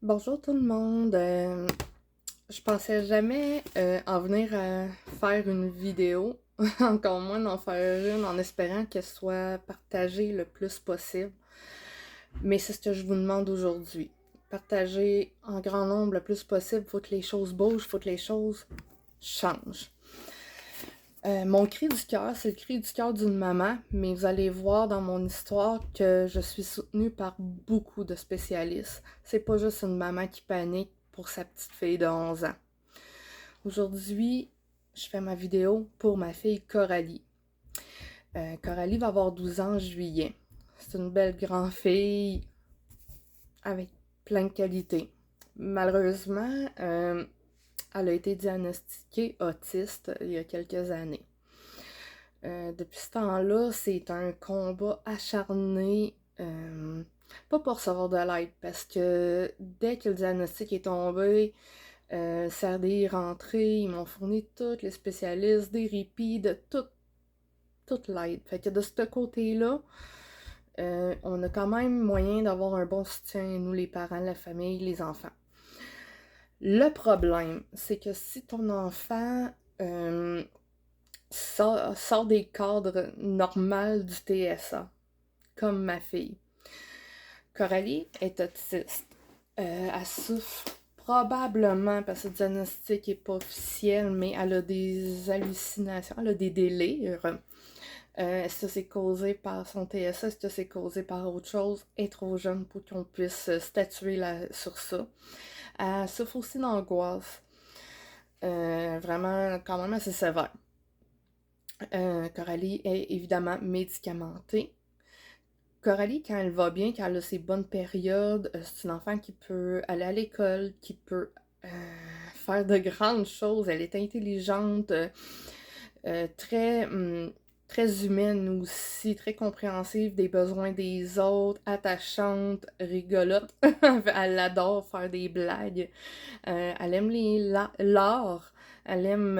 Bonjour tout le monde. Je pensais jamais en venir à faire une vidéo, encore moins d'en faire une en espérant qu'elle soit partagée le plus possible. Mais c'est ce que je vous demande aujourd'hui. Partager en grand nombre le plus possible, faut que les choses bougent, faut que les choses changent. Mon cri du cœur, c'est le cri du cœur d'une maman, mais vous allez voir dans mon histoire que je suis soutenue par beaucoup de spécialistes. C'est pas juste une maman qui panique pour sa petite fille de 11 ans. Aujourd'hui, je fais ma vidéo pour ma fille Coralie. Coralie va avoir 12 ans en juillet. C'est une belle grande fille avec plein de qualités. Malheureusement, elle a été diagnostiquée autiste il y a quelques années. Depuis ce temps-là, c'est un combat acharné, pas pour recevoir de l'aide, parce que dès que le diagnostic est tombé, CRDI est rentré, ils m'ont fourni tous les spécialistes, des répits, de toute l'aide. Fait que de ce côté-là, on a quand même moyen d'avoir un bon soutien, nous les parents, la famille, les enfants. Le problème, c'est que si ton enfant sort des cadres normaux du TSA, comme ma fille. Coralie est autiste. Elle souffre probablement, parce que le diagnostic n'est pas officiel, mais elle a des hallucinations, elle a des délires. Est-ce que c'est causé par son TSA? Est-ce que c'est causé par autre chose? Elle est trop jeune pour qu'on puisse statuer sur ça. Elle souffre aussi d'angoisse. Vraiment, quand même assez sévère. Coralie est évidemment médicamentée. Coralie, quand elle va bien, quand elle a ses bonnes périodes, c'est une enfant qui peut aller à l'école, qui peut faire de grandes choses. Elle est intelligente, très, très humaine aussi, très compréhensive des besoins des autres, attachante, rigolote. Elle adore faire des blagues. Elle aime l'art. Elle aime,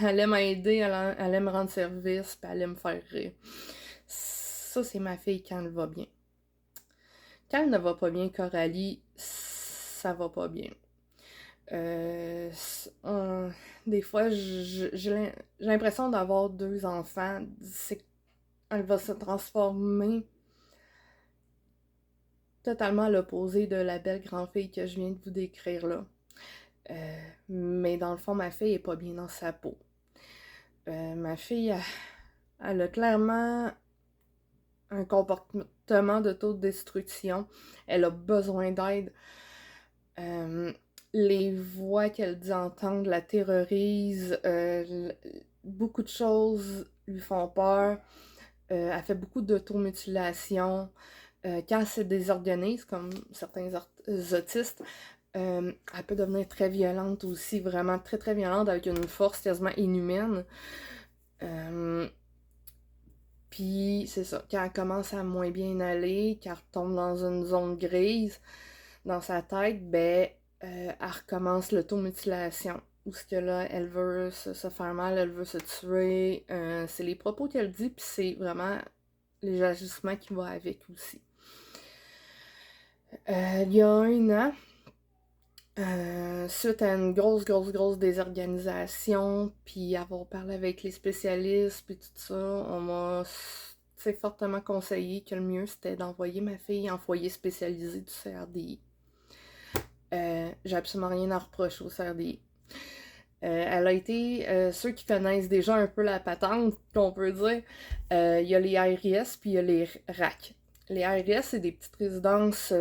elle aime aider, elle aime rendre service, puis elle aime faire rire. Ça, c'est ma fille quand elle va bien. Quand elle ne va pas bien, Coralie, ça va pas bien. Euh, des fois, j'ai l'impression d'avoir deux enfants. Elle va se transformer totalement à l'opposé de la belle grande fille que je viens de vous décrire là. Mais dans le fond, ma fille est pas bien dans sa peau. Ma fille, elle a clairement un comportement d'autodestruction. Elle a besoin d'aide. Les voix qu'elle dit entendre la terrorisent. Beaucoup de choses lui font peur. Elle fait beaucoup d'automutilation. Quand elle se désorganise, comme certains autistes, elle peut devenir très violente aussi, vraiment très très violente, avec une force quasiment inhumaine. Puis c'est ça, quand elle commence à moins bien aller, qu'elle retombe dans une zone grise dans sa tête, ben elle recommence l'automutilation. Où ce que là, elle veut se faire mal, elle veut se tuer. C'est les propos qu'elle dit, puis c'est vraiment les agissements qui vont avec aussi. Il y a un an, suite à une grosse désorganisation, puis avoir parlé avec les spécialistes, puis tout ça, on m'a fortement conseillé que le mieux c'était d'envoyer ma fille en foyer spécialisé du CRDI. J'ai absolument rien à reprocher au CRDI. Elle a été, ceux qui connaissent déjà un peu la patente, qu'on peut dire, il y a les ARS puis il y a les RAC. Les ARS, c'est des petites résidences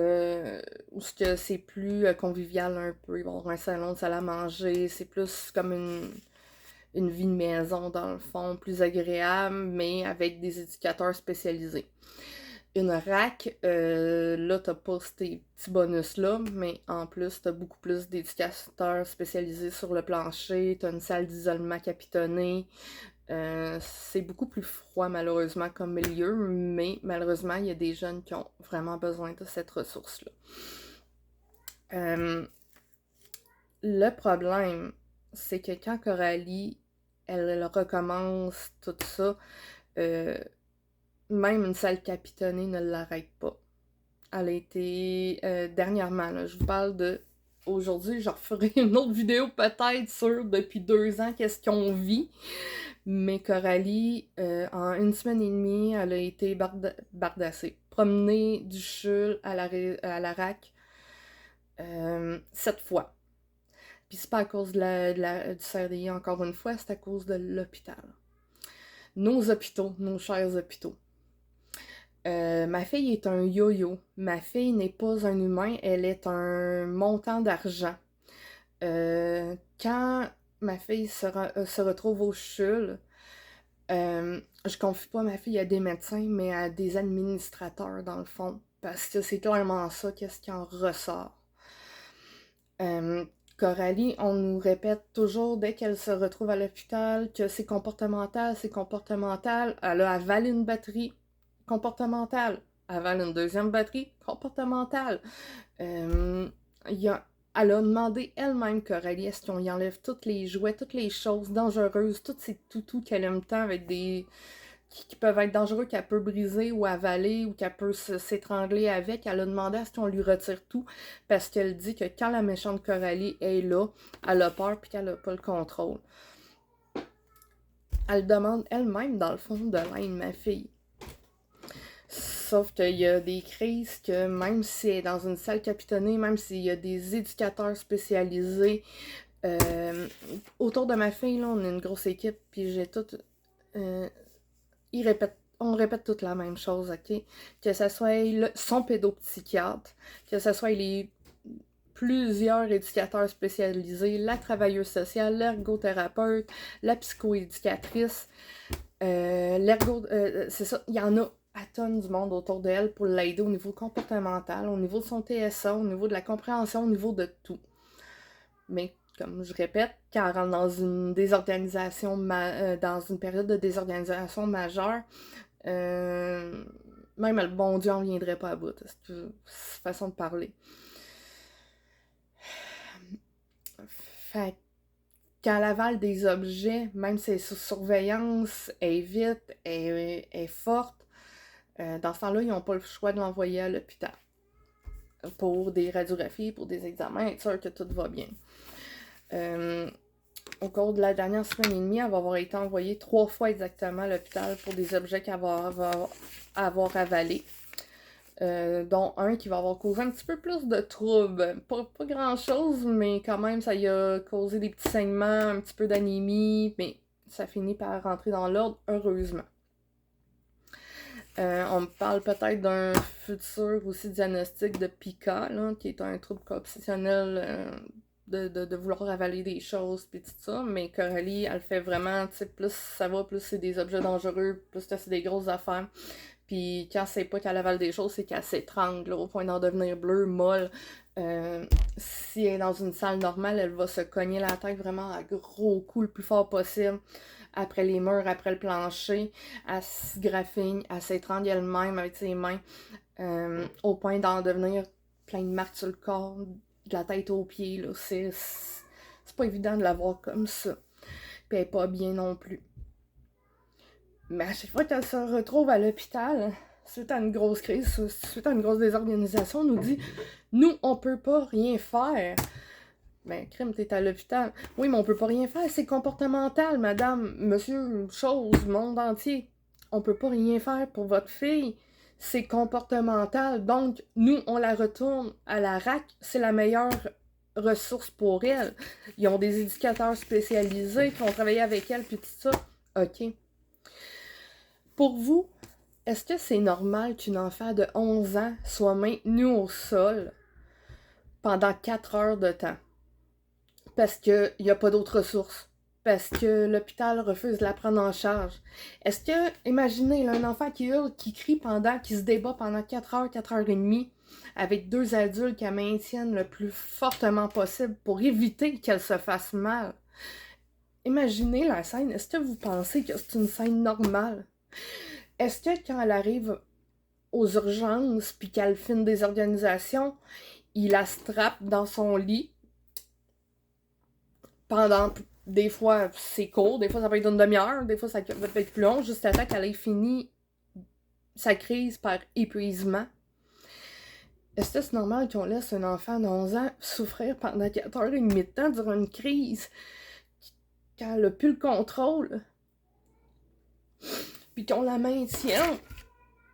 où c'est plus convivial un peu. Ils vont avoir un salon de salle à manger. C'est plus comme une vie de maison, dans le fond, plus agréable, mais avec des éducateurs spécialisés. Une RAC, là, t'as pas ces petits bonus-là, mais en plus, t'as beaucoup plus d'éducateurs spécialisés sur le plancher, t'as une salle d'isolement capitonnée. C'est beaucoup plus froid, malheureusement, comme milieu, mais malheureusement, il y a des jeunes qui ont vraiment besoin de cette ressource-là. Le problème, c'est que quand Coralie, elle recommence tout ça, même une salle capitonnée ne l'arrête pas. Elle a été dernièrement, là, je vous parle de aujourd'hui, je referai une autre vidéo peut-être sur depuis 2 ans qu'est-ce qu'on vit. Mais Coralie, en une semaine et demie, elle a été bardassée. Promenée du CHUL à la RAC 7 fois. Puis c'est pas à cause du CRDI encore une fois, c'est à cause de l'hôpital. Nos hôpitaux, nos chers hôpitaux. Ma fille est un yo-yo. Ma fille n'est pas un humain, elle est un montant d'argent. Quand ma fille se retrouve au CHUL, je confie pas ma fille à des médecins, mais à des administrateurs, dans le fond. Parce que c'est clairement ça, qu'est-ce qui en ressort. Coralie, on nous répète toujours, dès qu'elle se retrouve à l'hôpital, que c'est comportemental, c'est comportemental. Elle a avalé une batterie, comportementale. Avale une deuxième batterie, comportementale. Elle a demandé elle-même, Coralie, est-ce qu'on y enlève tous les jouets, toutes les choses dangereuses, tous ces toutous qu'elle aime tant avec des... qui peuvent être dangereux, qu'elle peut briser ou avaler ou qu'elle peut s'étrangler avec. Elle a demandé à ce qu'on lui retire tout parce qu'elle dit que quand la méchante Coralie est là, elle a peur puis qu'elle n'a pas le contrôle. Elle demande elle-même, dans le fond, de l'aide, ma fille. Sauf qu'il y a des crises que même si elle est dans une salle capitonnée, même s'il y a des éducateurs spécialisés, autour de ma fille, là, on est une grosse équipe, puis j'ai tout... on répète toute la même chose, ok? Que ce soit son pédopsychiatre, que ce soit les plusieurs éducateurs spécialisés, la travailleuse sociale, l'ergothérapeute, la psychoéducatrice, c'est ça, il y en a à tonnes du monde autour d'elle pour l'aider au niveau comportemental, au niveau de son TSA, au niveau de la compréhension, au niveau de tout. Mais comme je répète, quand elle rentre dans une désorganisation, dans une période de désorganisation majeure, même le bon Dieu en viendrait pas à bout. C'est façon de parler. Fait quand elle avale des objets, même si elle est sous surveillance, elle est vite, elle est forte, dans ce temps-là, ils n'ont pas le choix de l'envoyer à l'hôpital pour des radiographies, pour des examens, être sûr que tout va bien. Au cours de la dernière semaine et demie, elle va avoir été envoyée 3 fois exactement à l'hôpital pour des objets qu'elle va avoir avalés. Dont un qui va avoir causé un petit peu plus de troubles. Pas grand-chose, mais quand même, ça y a causé des petits saignements, un petit peu d'anémie, mais ça finit par rentrer dans l'ordre, heureusement. On me parle peut-être d'un futur aussi diagnostic de PICA, là, qui est un trouble obsessionnel de vouloir avaler des choses pis tout ça, mais Coralie, elle fait vraiment, tu sais, plus ça va, plus c'est des objets dangereux, plus c'est des grosses affaires. Puis quand c'est pas qu'elle avale des choses, c'est qu'elle s'étrangle au point d'en devenir bleue, molle. Si elle est dans une salle normale, elle va se cogner la tête vraiment à gros coups le plus fort possible. Après les murs, après le plancher. Elle se graffigne, elle s'étrangle elle-même avec ses mains. Au point d'en devenir plein de marques sur le corps, de la tête aux pieds. Là. C'est pas évident de la voir comme ça. Puis elle est pas bien non plus. Mais à chaque fois qu'elle se retrouve à l'hôpital, suite à une grosse crise, suite à une grosse désorganisation, on nous dit « Nous, on peut pas rien faire. » Ben, crime, t'es à l'hôpital. Oui, mais on peut pas rien faire, c'est comportemental, madame, monsieur, chose, monde entier. On peut pas rien faire pour votre fille. C'est comportemental. Donc, nous, on la retourne à la RAC. C'est la meilleure ressource pour elle. Ils ont des éducateurs spécialisés qui ont travaillé avec elle, puis tout ça. OK. Pour vous, est-ce que c'est normal qu'une enfant de 11 ans soit maintenue au sol pendant 4 heures de temps? Parce qu'il n'y a pas d'autres ressources. Parce que l'hôpital refuse de la prendre en charge. Est-ce que, imaginez, là, un enfant qui hurle, qui crie qui se débat pendant 4 heures, 4 heures et demie, avec 2 adultes qui la maintiennent le plus fortement possible pour éviter qu'elle se fasse mal. Imaginez la scène. Est-ce que vous pensez que c'est une scène normale? Est-ce que quand elle arrive aux urgences puis qu'elle fait une désorganisation, il la strappe dans son lit pendant, des fois c'est court, des fois ça peut être une demi-heure, des fois ça peut être plus long, jusqu'à temps qu'elle ait fini sa crise par épuisement. est-ce que c'est normal qu'on laisse un enfant d'11 ans souffrir pendant 4 heures et demie de temps durant une crise quand elle n'a plus le contrôle, puis qu'on la maintient?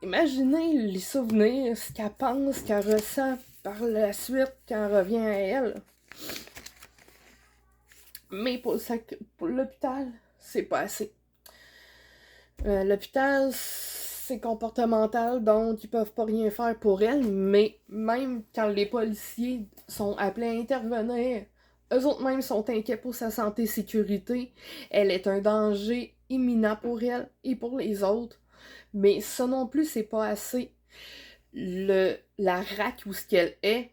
Imaginez les souvenirs, ce qu'elle pense, ce qu'elle ressent par la suite quand elle revient à elle. Mais pour l'hôpital, c'est pas assez. L'hôpital, c'est comportemental, donc ils peuvent pas rien faire pour elle, mais même quand les policiers sont appelés à intervenir, eux autres même sont inquiets pour sa santé et sécurité. Elle est un danger imminent pour elle et pour les autres. Mais ça non plus, c'est pas assez. La RAC où ce qu'elle est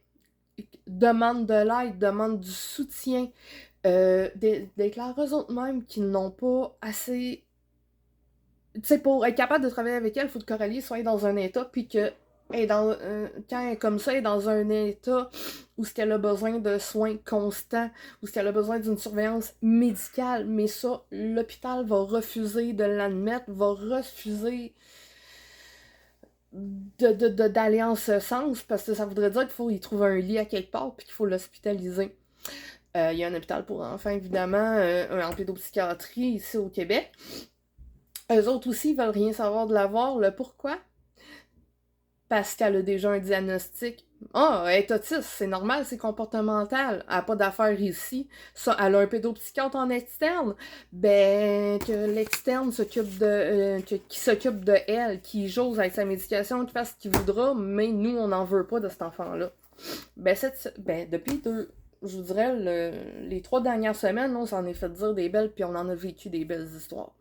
demande de l'aide, demande du soutien, déclare eux autres même qu'ils n'ont pas assez. Tu sais, pour être capable de travailler avec elle, il faut que Coralie soit dans un état, puis que quand elle est comme ça, elle est dans un état où ce qu'elle a besoin de soins constants, où ce qu'elle a besoin d'une surveillance médicale. Mais ça, l'hôpital va refuser de l'admettre, va refuser d'aller en ce sens, parce que ça voudrait dire qu'il faut y trouver un lit à quelque part, puis qu'il faut l'hospitaliser. Il y a un hôpital pour enfants, évidemment, en pédopsychiatrie ici au Québec. Eux autres aussi, ils veulent rien savoir de l'avoir. Le pourquoi? Parce qu'elle a déjà un diagnostic. Ah, elle est autiste, c'est normal, c'est comportemental. Elle n'a pas d'affaires ici. Ça, elle a un pédopsychiatre en externe. Ben, que l'externe s'occupe qui s'occupe de elle, qui jose avec sa médication, qui fasse ce qu'il voudra, mais nous, on n'en veut pas de cet enfant-là. Ben, depuis je vous dirais, les 3 dernières semaines, on s'en est fait dire des belles, puis on en a vécu des belles histoires.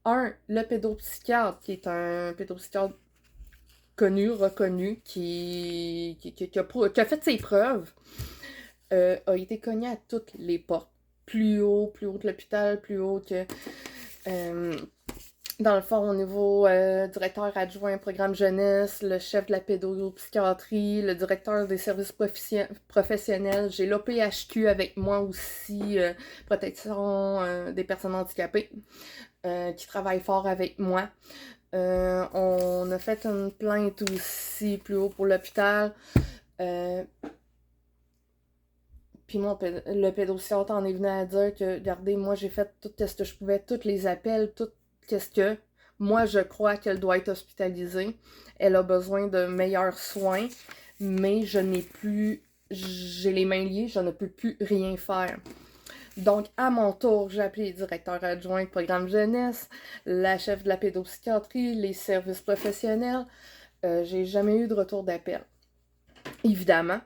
Le pédopsychiatre, qui est un pédopsychiatre connu, reconnu, qui a fait ses preuves, a été cogné à toutes les portes. Plus haut que l'hôpital, plus haut que... dans le fond, au niveau directeur adjoint programme jeunesse, le chef de la pédopsychiatrie, le directeur des services professionnels, j'ai l'OPHQ avec moi aussi, protection des personnes handicapées, qui travaille fort avec moi. On a fait une plainte aussi plus haut pour l'hôpital. Puis moi, le pédopsychiatre en est venu à dire que, regardez, moi j'ai fait tout ce que je pouvais, tous les appels, tout qu'est-ce que... Moi, je crois qu'elle doit être hospitalisée. Elle a besoin de meilleurs soins, mais je n'ai plus... J'ai les mains liées, je ne peux plus rien faire. Donc, à mon tour, j'ai appelé les directeurs adjoints de programme jeunesse, la chef de la pédopsychiatrie, les services professionnels. J'ai jamais eu de retour d'appel. Évidemment,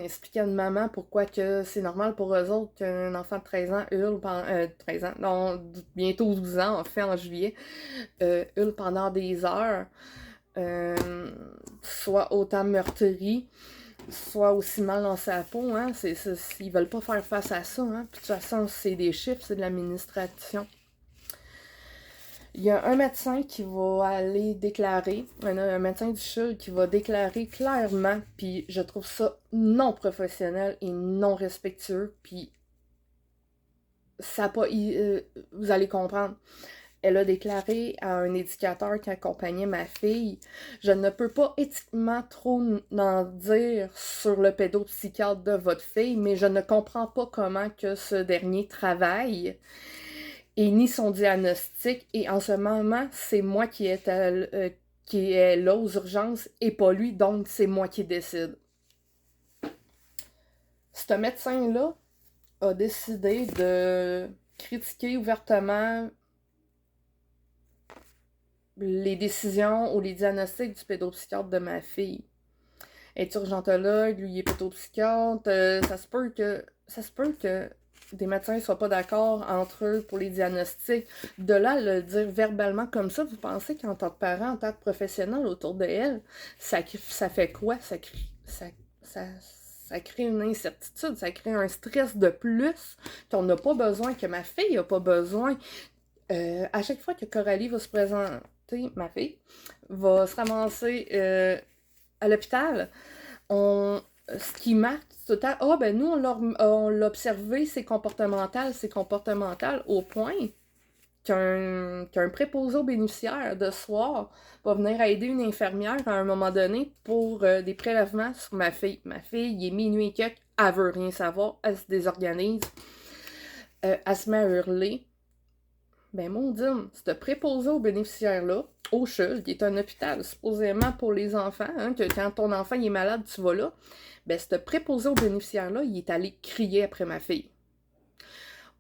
expliquer à une maman pourquoi que c'est normal pour eux autres qu'un enfant de 13 ans hurle pendant... 13 ans, non, bientôt 12 ans, en fait, en juillet, hurle pendant des heures, soit autant meurtri, soit aussi mal dans sa peau, hein. Ils veulent pas faire face à ça, hein. Puis de toute façon, c'est des chiffres, c'est de l'administration. Il y a un médecin qui va aller déclarer, un médecin du CHUL qui va déclarer clairement, puis je trouve ça non professionnel et non respectueux, puis ça pas... vous allez comprendre. Elle a déclaré à un éducateur qui accompagnait ma fille, je ne peux pas éthiquement trop en dire sur le pédopsychiatre de votre fille, mais je ne comprends pas comment que ce dernier travaille et ni son diagnostic. Et en ce moment, c'est moi qui est là aux urgences et pas lui, donc c'est moi qui décide. Ce médecin-là a décidé de critiquer ouvertement les décisions ou les diagnostics du pédopsychiatre de ma fille. Elle est urgentologue, lui il est pédopsychiatre, ça se peut que des médecins ne soient pas d'accord entre eux pour les diagnostics. De là à le dire verbalement comme ça, vous pensez qu'en tant que parent, en tant que professionnel autour de elle, ça fait quoi? Ça crée une incertitude, ça crée un stress de plus qu'on n'a pas besoin, que ma fille n'a pas besoin. À chaque fois que Coralie va se présenter, ma fille va se ramasser à l'hôpital, ce qui marque tout le temps, ben nous on l'a observé, c'est comportemental au point qu'un préposé aux bénéficiaires de soir va venir aider une infirmière à un moment donné pour des prélèvements sur ma fille. Ma fille, il est minuit et quelques, elle veut rien savoir, elle se désorganise, elle se met à hurler. Ben mon Dieu, ce préposé aux bénéficiaires-là, au CHUL, qui est un hôpital supposément pour les enfants, hein, que quand ton enfant il est malade, tu vas là, ben ce préposé aux bénéficiaires-là, il est allé crier après ma fille.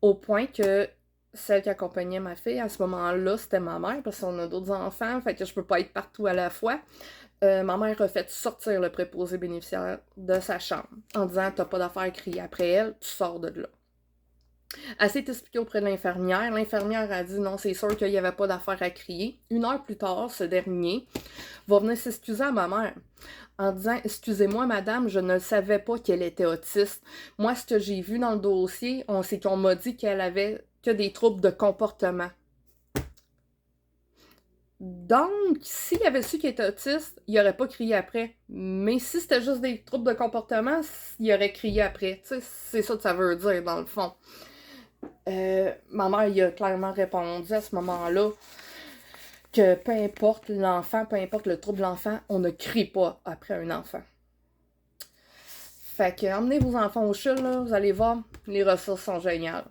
Au point que celle qui accompagnait ma fille, à ce moment-là, c'était ma mère, parce qu'on a d'autres enfants, fait que je peux pas être partout à la fois. Ma mère a fait sortir le préposé bénéficiaire de sa chambre, en disant « T'as pas d'affaire à crier après elle, tu sors de là ». Elle s'est expliquée auprès de l'infirmière. L'infirmière a dit non, c'est sûr qu'il n'y avait pas d'affaire à crier. 1 heure plus tard, ce dernier va venir s'excuser à ma mère en disant « Excusez-moi, madame, je ne savais pas qu'elle était autiste. Moi, ce que j'ai vu dans le dossier, c'est qu'on m'a dit qu'elle avait que des troubles de comportement. » Donc, s'il avait su qu'elle était autiste, il n'aurait pas crié après. Mais si c'était juste des troubles de comportement, il aurait crié après. Tu sais, c'est ça que ça veut dire, dans le fond. Ma mère il a clairement répondu à ce moment-là que peu importe l'enfant, peu importe le trouble de l'enfant, on ne crie pas après un enfant. Fait que emmenez vos enfants au CHUL, là, vous allez voir, les ressources sont géniales.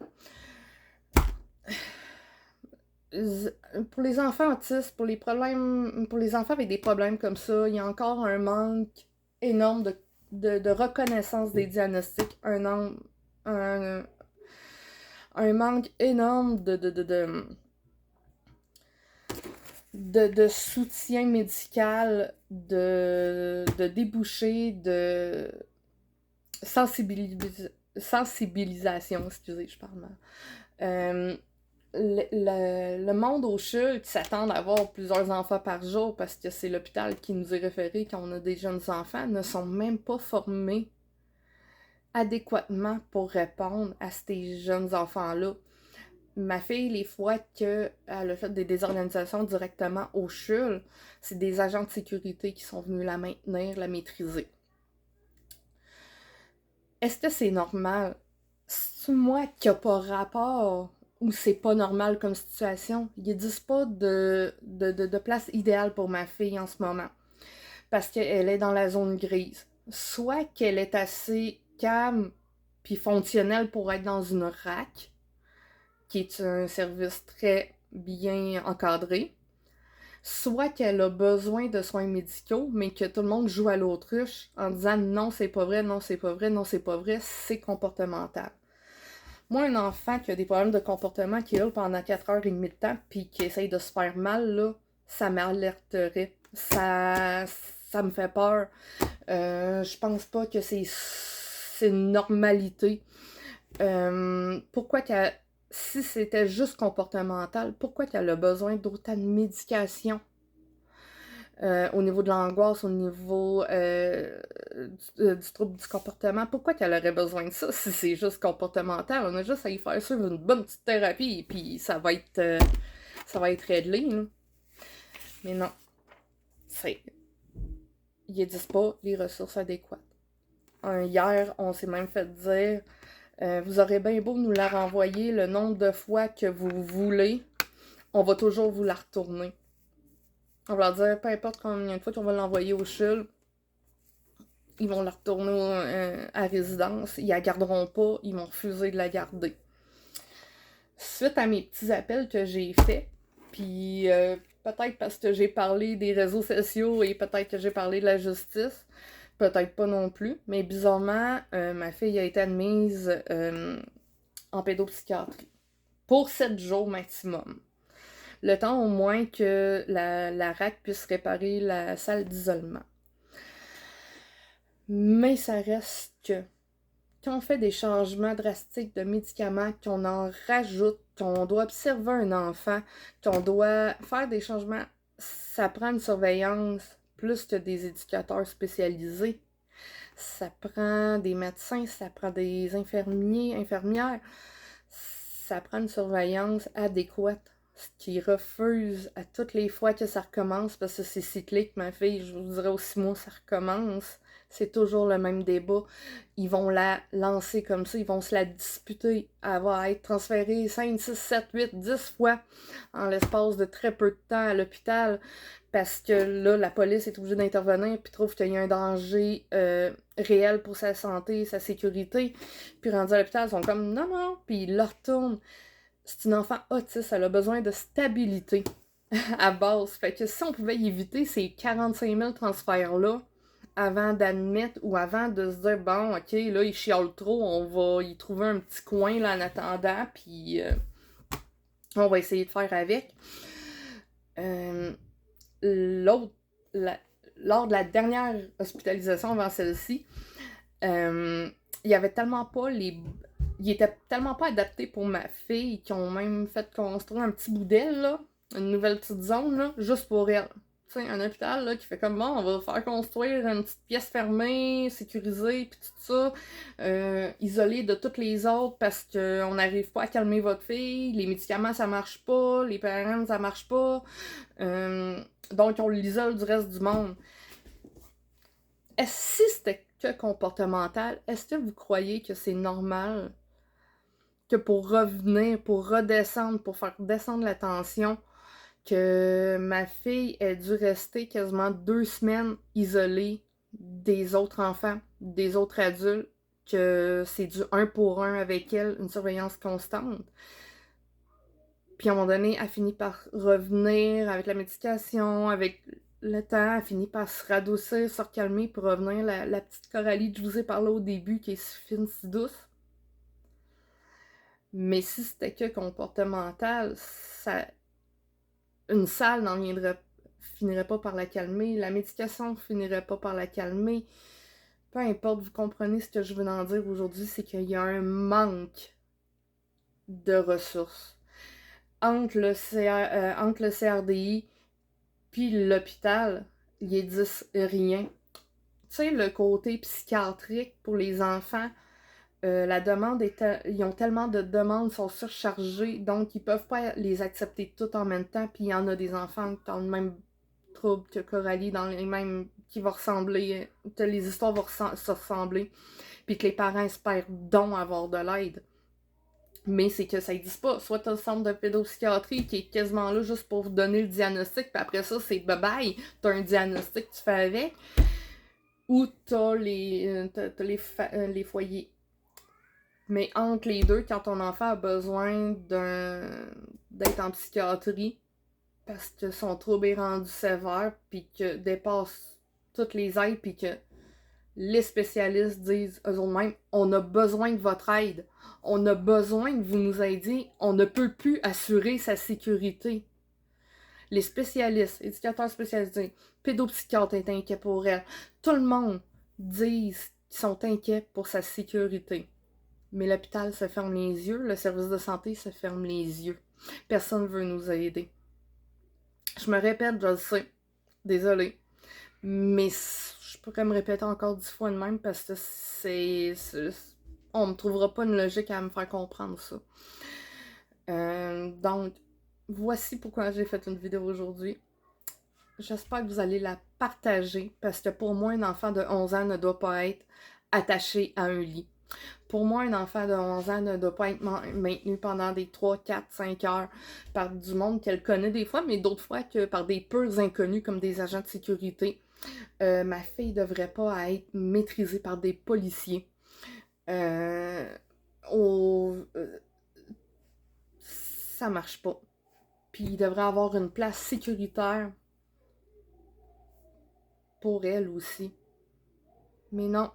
Pour les enfants autistes, pour les enfants avec des problèmes comme ça, il y a encore un manque énorme de reconnaissance des diagnostics, un manque énorme de soutien médical, de débouchés, de sensibilisation, excusez, je parle mal. Le monde au CHUL qui s'attend à avoir plusieurs enfants par jour parce que c'est l'hôpital qui nous est référé quand on a des jeunes enfants, ne sont même pas formés adéquatement pour répondre à ces jeunes enfants-là. Ma fille, les fois qu'elle a fait des désorganisations directement au CHUL, c'est des agents de sécurité qui sont venus la maintenir, la maîtriser. Est-ce que c'est normal? C'est moi qui n'ai pas rapport ou c'est pas normal comme situation? Ils disent pas de place idéale pour ma fille en ce moment. Parce qu'elle est dans la zone grise. Soit qu'elle est assez calme puis fonctionnelle pour être dans une RAC, qui est un service très bien encadré, soit qu'elle a besoin de soins médicaux, mais que tout le monde joue à l'autruche en disant non, c'est pas vrai, non, c'est pas vrai, non, c'est pas vrai, c'est comportemental. Moi, un enfant qui a des problèmes de comportement, qui hurle pendant 4h30 de temps, puis qui essaye de se faire mal, là, ça m'alerterait. Ça me fait peur. Je pense pas que c'est une normalité. Pourquoi qu'elle... Si c'était juste comportemental, pourquoi qu'elle a besoin d'autant de médication? Au niveau de l'angoisse, au niveau du trouble du comportement, pourquoi qu'elle aurait besoin de ça si c'est juste comportemental? On a juste à y faire suivre une bonne petite thérapie et puis ça va être réglé. Là. Mais non. Ils disent pas les ressources adéquates. Hier, on s'est même fait dire vous aurez bien beau nous la renvoyer le nombre de fois que vous voulez, on va toujours vous la retourner. On va leur dire, peu importe combien de fois qu'on va l'envoyer au CHUL, ils vont la retourner à résidence, ils la garderont pas, ils vont refuser de la garder. Suite à mes petits appels que j'ai faits, puis peut-être parce que j'ai parlé des réseaux sociaux et peut-être que j'ai parlé de la justice, peut-être pas non plus, mais bizarrement, ma fille a été admise en pédopsychiatrie pour 7 jours maximum. Le temps au moins que la RAC puisse réparer la salle d'isolement. Mais ça reste que quand on fait des changements drastiques de médicaments, qu'on en rajoute, qu'on doit observer un enfant, qu'on doit faire des changements, ça prend une surveillance plus que des éducateurs spécialisés. Ça prend des médecins, ça prend des infirmiers, infirmières. Ça prend une surveillance adéquate. Ce qui refuse à toutes les fois que ça recommence, parce que c'est cyclique, ma fille, je vous dirais aux 6 mois, ça recommence. C'est toujours le même débat. Ils vont la lancer comme ça, ils vont se la disputer. Elle va être transférée 5, 6, 7, 8, 10 fois en l'espace de très peu de temps à l'hôpital parce que là, la police est obligée d'intervenir puis trouve qu'il y a un danger réel pour sa santé, sa sécurité. Puis rendu à l'hôpital, ils sont comme non, non, puis ils leur retournent. C'est une enfant autiste, elle a besoin de stabilité à base. Fait que si on pouvait éviter ces 45 000 transferts-là, avant d'admettre ou avant de se dire, bon, ok, là, il chiale trop, on va y trouver un petit coin là, en attendant, puis on va essayer de faire avec. L'autre, lors de la dernière hospitalisation avant celle-ci, il y avait tellement pas les... Il était tellement pas adapté pour ma fille qu'ils ont même fait construire un petit bout d'aile, là, une nouvelle petite zone, là, juste pour elle. Tu sais, un hôpital là, qui fait comme bon, on va faire construire une petite pièce fermée, sécurisée, puis tout ça, isolée de toutes les autres parce qu'on n'arrive pas à calmer votre fille, les médicaments ça marche pas, les parents ça marche pas, donc on l'isole du reste du monde. Si c'était que comportemental, est-ce que vous croyez que c'est normal que pour revenir, pour redescendre, pour faire descendre la tension, que ma fille ait dû rester quasiment 2 semaines isolée des autres enfants, des autres adultes, que c'est du 1 pour 1 avec elle, une surveillance constante. Puis à un moment donné, elle finit par revenir avec la médication, avec le temps, elle finit par se radoucir, se recalmer pour revenir la petite Coralie que je vous ai parlé au début, qui est si fine, si douce. Mais si c'était que comportemental, une salle finirait pas par la calmer, la médication finirait pas par la calmer. Peu importe, vous comprenez ce que je veux en dire aujourd'hui, c'est qu'il y a un manque de ressources. Entre le CRDI puis l'hôpital, ils disent rien. Tu sais, le côté psychiatrique pour les enfants, la demande ils ont tellement de demandes, sont surchargés, donc ils peuvent pas les accepter toutes en même temps. Puis il y en a des enfants qui ont le même trouble que Coralie, dans les mêmes qui vont ressembler, que les histoires vont se ressembler, puis que les parents espèrent donc avoir de l'aide. Mais c'est que ça n'existe pas. Soit t'as le centre de pédopsychiatrie qui est quasiment là juste pour vous donner le diagnostic, puis après ça, c'est bye-bye, t'as un diagnostic, tu fais avec. Ou t'as les foyers. Mais entre les deux, quand ton enfant a besoin d'être en psychiatrie, parce que son trouble est rendu sévère, puis que dépasse toutes les aides, puis que les spécialistes disent eux mêmes, on a besoin de votre aide, on a besoin que vous nous aidiez, on ne peut plus assurer sa sécurité. Les spécialistes, éducateurs spécialisés, pédopsychiatres sont inquiets pour elle, tout le monde disent qu'ils sont inquiets pour sa sécurité. Mais l'hôpital se ferme les yeux, le service de santé se ferme les yeux. Personne ne veut nous aider. Je me répète, je le sais. Désolée. Mais je pourrais me répéter encore 10 fois de même parce que on ne trouvera pas une logique à me faire comprendre ça. Donc, voici pourquoi j'ai fait une vidéo aujourd'hui. J'espère que vous allez la partager parce que pour moi, un enfant de 11 ans ne doit pas être attaché à un lit. Pour moi, un enfant de 11 ans ne doit pas être maintenu pendant des 3, 4, 5 heures par du monde qu'elle connaît des fois, mais d'autres fois que par des purs inconnus comme des agents de sécurité. Ma fille ne devrait pas être maîtrisée par des policiers. Ça marche pas. Puis il devrait avoir une place sécuritaire pour elle aussi. Mais non.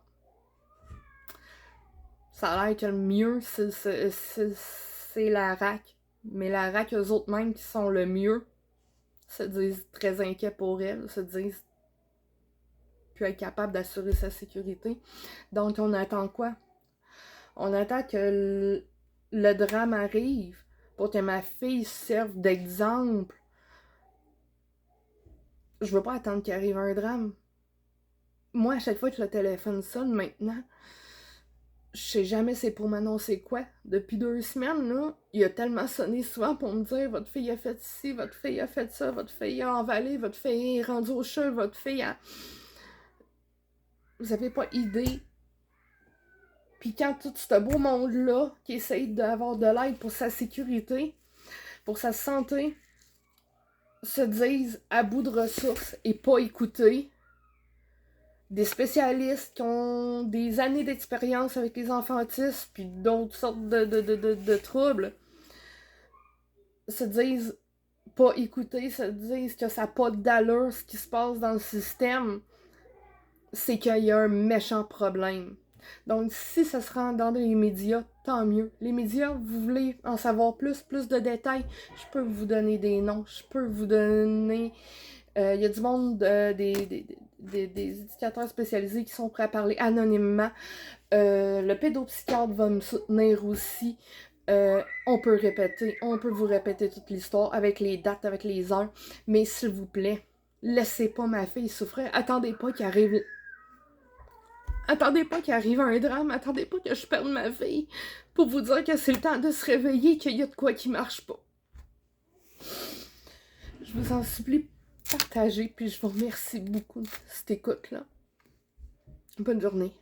Ça a l'air que le mieux, c'est la RAC. Mais la RAC, eux autres mêmes qui sont le mieux, se disent très inquiets pour elle, se disent plus être capable d'assurer sa sécurité. Donc on attend quoi? On attend que le drame arrive pour que ma fille serve d'exemple. Je veux pas attendre qu'il arrive un drame. Moi, à chaque fois que le téléphone sonne maintenant, je sais jamais c'est pour m'annoncer quoi. Depuis 2 semaines, là, il a tellement sonné souvent pour me dire votre fille a fait ci, votre fille a fait ça, votre fille a envalé, votre fille est rendue au chat, votre fille a... vous avez pas idée. Puis quand tout ce beau monde-là qui essaye d'avoir de l'aide pour sa sécurité, pour sa santé, se disent à bout de ressources et pas écoutés, des spécialistes qui ont des années d'expérience avec les enfants autistes puis d'autres sortes de troubles, se disent pas écoutés, se disent que ça n'a pas d'allure ce qui se passe dans le système, c'est qu'il y a un méchant problème. Donc, si ça se rend dans les médias, tant mieux. Les médias, vous voulez en savoir plus de détails, je peux vous donner des noms, je peux vous donner... Il y a du monde, des éducateurs spécialisés qui sont prêts à parler anonymement. Le pédopsychiatre va me soutenir aussi. On peut répéter, on peut vous répéter toute l'histoire avec les dates, avec les heures. Mais s'il vous plaît, laissez pas ma fille souffrir. Attendez pas qu'il arrive un drame, attendez pas que je perde ma fille pour vous dire que c'est le temps de se réveiller, qu'il y a de quoi qui marche pas. Je vous en supplie, partagez, puis je vous remercie beaucoup de cette écoute-là. Bonne journée.